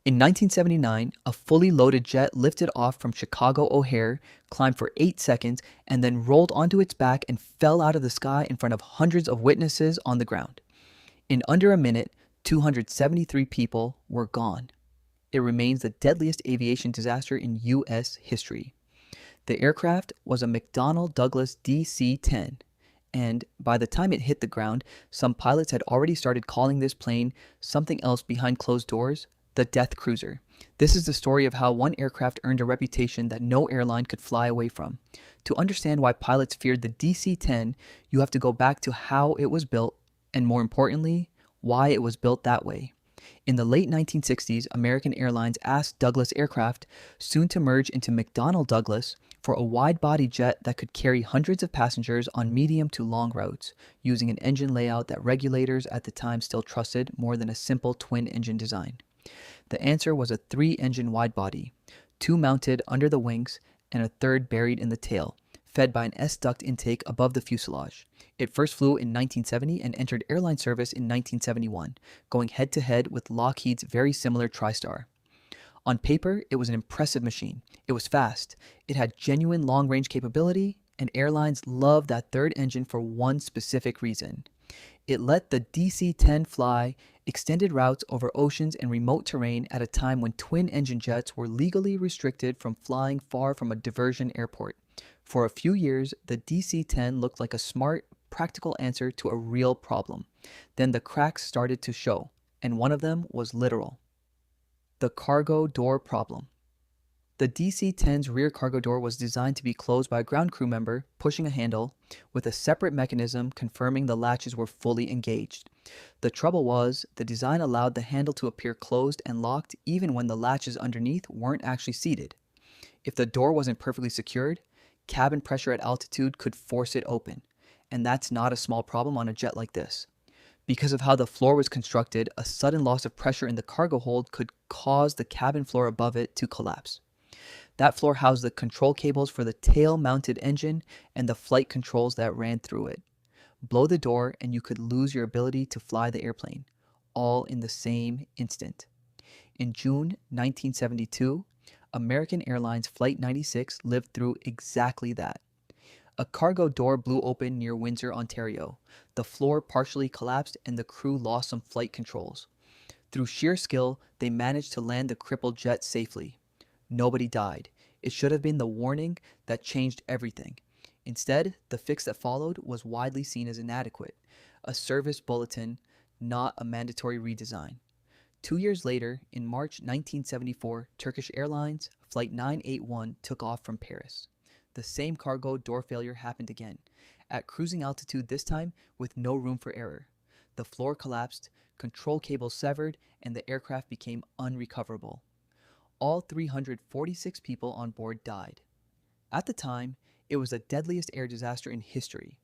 In 1979, a fully loaded jet lifted off from Chicago O'Hare, climbed for 8 seconds, and then rolled onto its back and fell out of the sky in front of hundreds of witnesses on the ground. In under a minute, 273 people were gone. It remains the deadliest aviation disaster in U.S. history. The aircraft was a McDonnell Douglas DC-10, and by the time it hit the ground, some pilots had already started calling this plane something else behind closed doors, the Death Cruiser. This is the story of how one aircraft earned a reputation that no airline could fly away from. To understand why pilots feared the DC-10, you have to go back to how it was built, and more importantly, why it was built that way. In the late 1960s, American Airlines asked Douglas Aircraft, soon to merge into McDonnell Douglas, for a wide-body jet that could carry hundreds of passengers on medium to long routes, using an engine layout that regulators at the time still trusted more than a simple twin-engine design. The answer was a 3-engine wide-body, 2 mounted under the wings and a third buried in the tail, fed by an S-duct intake above the fuselage. It first flew in 1970 and entered airline service in 1971, going head-to-head with Lockheed's very similar TriStar. On paper, it was an impressive machine. It was fast, it had genuine long-range capability, and airlines loved that third engine for one specific reason. It let the DC-10 fly extended routes over oceans and remote terrain at a time when twin-engine jets were legally restricted from flying far from a diversion airport. For a few years, the DC-10 looked like a smart, practical answer to a real problem. Then the cracks started to show, and one of them was literal. The cargo door problem. The DC-10's rear cargo door was designed to be closed by a ground crew member pushing a handle, with a separate mechanism confirming the latches were fully engaged. The trouble was, the design allowed the handle to appear closed and locked even when the latches underneath weren't actually seated. If the door wasn't perfectly secured, cabin pressure at altitude could force it open, and that's not a small problem on a jet like this. Because of how the floor was constructed, a sudden loss of pressure in the cargo hold could cause the cabin floor above it to collapse. That floor housed the control cables for the tail-mounted engine and the flight controls that ran through it. Blow the door and you could lose your ability to fly the airplane, all in the same instant. In June 1972, American Airlines Flight 96 lived through exactly that. A cargo door blew open near Windsor, Ontario. The floor partially collapsed and the crew lost some flight controls. Through sheer skill, they managed to land the crippled jet safely. Nobody died. It should have been the warning that changed everything. Instead, the fix that followed was widely seen as inadequate, a service bulletin, not a mandatory redesign. 2 years later, in March 1974, Turkish Airlines Flight 981 took off from Paris. The same cargo door failure happened again, at cruising altitude this time with no room for error. The floor collapsed, control cables severed, and the aircraft became unrecoverable. All 346 people on board died. At the time, it was the deadliest air disaster in history.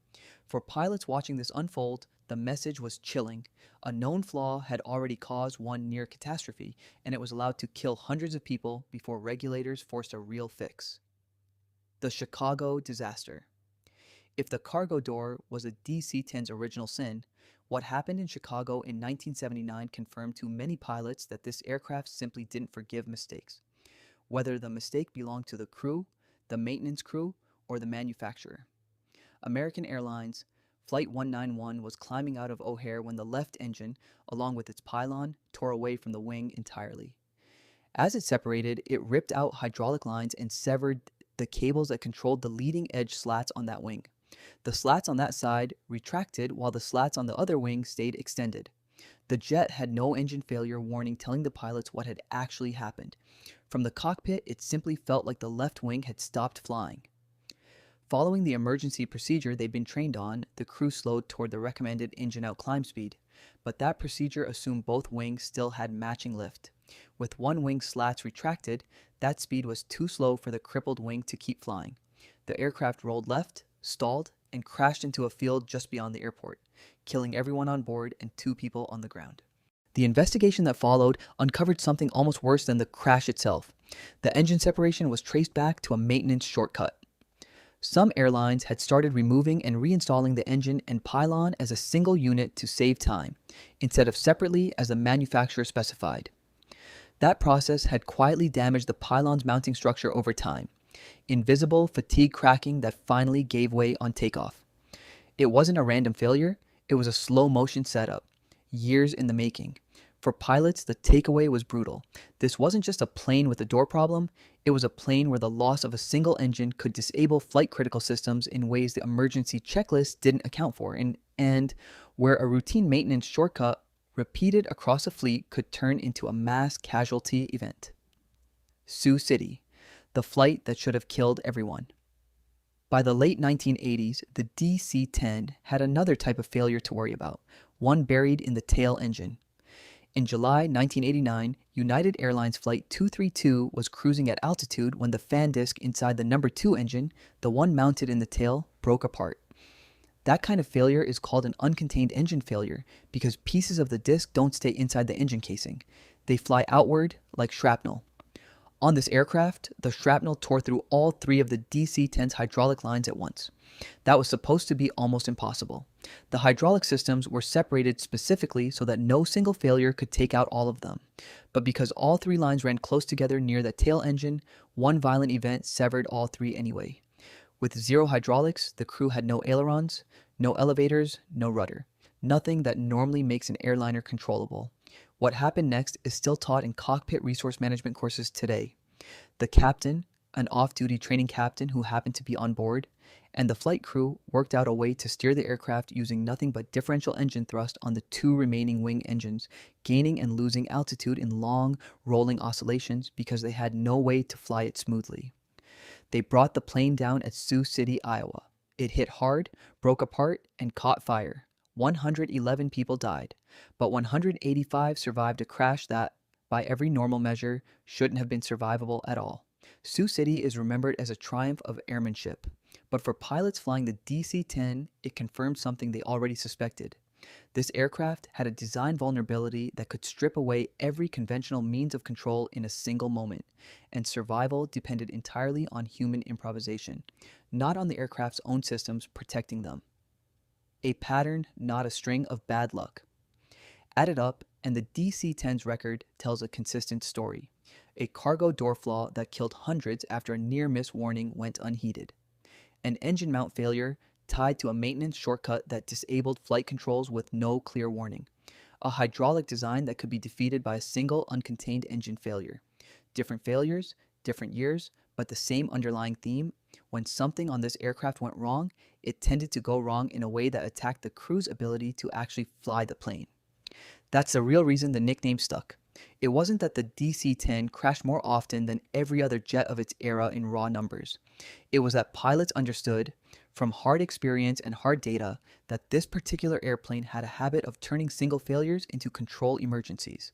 For pilots watching this unfold, the message was chilling. A known flaw had already caused one near catastrophe, and it was allowed to kill hundreds of people before regulators forced a real fix. The Chicago disaster. If the cargo door was a DC-10's original sin, what happened in Chicago in 1979 confirmed to many pilots that this aircraft simply didn't forgive mistakes. Whether the mistake belonged to the crew, the maintenance crew, or the manufacturer. American Airlines Flight 191 was climbing out of O'Hare when the left engine, along with its pylon, tore away from the wing entirely. As it separated, it ripped out hydraulic lines and severed the cables that controlled the leading edge slats on that wing. The slats on that side retracted while the slats on the other wing stayed extended. The jet had no engine failure warning telling the pilots what had actually happened. From the cockpit, it simply felt like the left wing had stopped flying. Following the emergency procedure they'd been trained on, the crew slowed toward the recommended engine-out climb speed, but that procedure assumed both wings still had matching lift. With one wing's slats retracted, that speed was too slow for the crippled wing to keep flying. The aircraft rolled left, stalled, and crashed into a field just beyond the airport, killing everyone on board and 2 people on the ground. The investigation that followed uncovered something almost worse than the crash itself. The engine separation was traced back to a maintenance shortcut. Some airlines had started removing and reinstalling the engine and pylon as a single unit to save time, instead of separately as the manufacturer specified. That process had quietly damaged the pylon's mounting structure over time, invisible fatigue cracking that finally gave way on takeoff. It wasn't a random failure, it was a slow motion setup, years in the making. For pilots, the takeaway was brutal. This wasn't just a plane with a door problem, it was a plane where the loss of a single engine could disable flight critical systems in ways the emergency checklist didn't account for, and where a routine maintenance shortcut repeated across a fleet could turn into a mass casualty event. Sioux City, the flight that should have killed everyone. By the late 1980s, the DC-10 had another type of failure to worry about, one buried in the tail engine. In July 1989, United Airlines Flight 232 was cruising at altitude when the fan disc inside the number 2 engine, the one mounted in the tail, broke apart. That kind of failure is called an uncontained engine failure because pieces of the disc don't stay inside the engine casing. They fly outward like shrapnel. On this aircraft, the shrapnel tore through all 3 of the DC-10's hydraulic lines at once. That was supposed to be almost impossible. The hydraulic systems were separated specifically so that no single failure could take out all of them. But because all 3 lines ran close together near the tail engine, one violent event severed all 3 anyway. With zero hydraulics, the crew had no ailerons, no elevators, no rudder. Nothing that normally makes an airliner controllable. What happened next is still taught in cockpit resource management courses today. The captain, an off-duty training captain who happened to be on board, and the flight crew worked out a way to steer the aircraft using nothing but differential engine thrust on the 2 remaining wing engines, gaining and losing altitude in long, rolling oscillations because they had no way to fly it smoothly. They brought the plane down at Sioux City, Iowa. It hit hard, broke apart, and caught fire. 111 people died, but 185 survived a crash that, by every normal measure, shouldn't have been survivable at all. Sioux City is remembered as a triumph of airmanship, but for pilots flying the DC-10, it confirmed something they already suspected. This aircraft had a design vulnerability that could strip away every conventional means of control in a single moment, and survival depended entirely on human improvisation, not on the aircraft's own systems protecting them. A pattern, not a string of bad luck. Add it up, and the DC-10's record tells a consistent story. A cargo door flaw that killed hundreds after a near-miss warning went unheeded. An engine mount failure tied to a maintenance shortcut that disabled flight controls with no clear warning. A hydraulic design that could be defeated by a single uncontained engine failure. Different failures, different years, but the same underlying theme. When something on this aircraft went wrong, it tended to go wrong in a way that attacked the crew's ability to actually fly the plane. That's the real reason the nickname stuck. It wasn't that the DC-10 crashed more often than every other jet of its era in raw numbers. It was that pilots understood, from hard experience and hard data, that this particular airplane had a habit of turning single failures into control emergencies.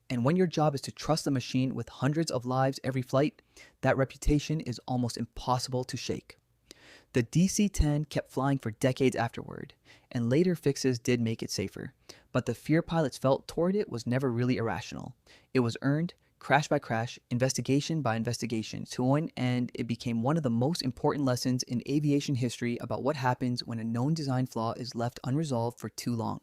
And when your job is to trust the machine with hundreds of lives every flight, that reputation is almost impossible to shake. The DC-10 kept flying for decades afterward, and later fixes did make it safer. But the fear pilots felt toward it was never really irrational. It was earned, crash by crash, investigation by investigation, to an end it became one of the most important lessons in aviation history about what happens when a known design flaw is left unresolved for too long.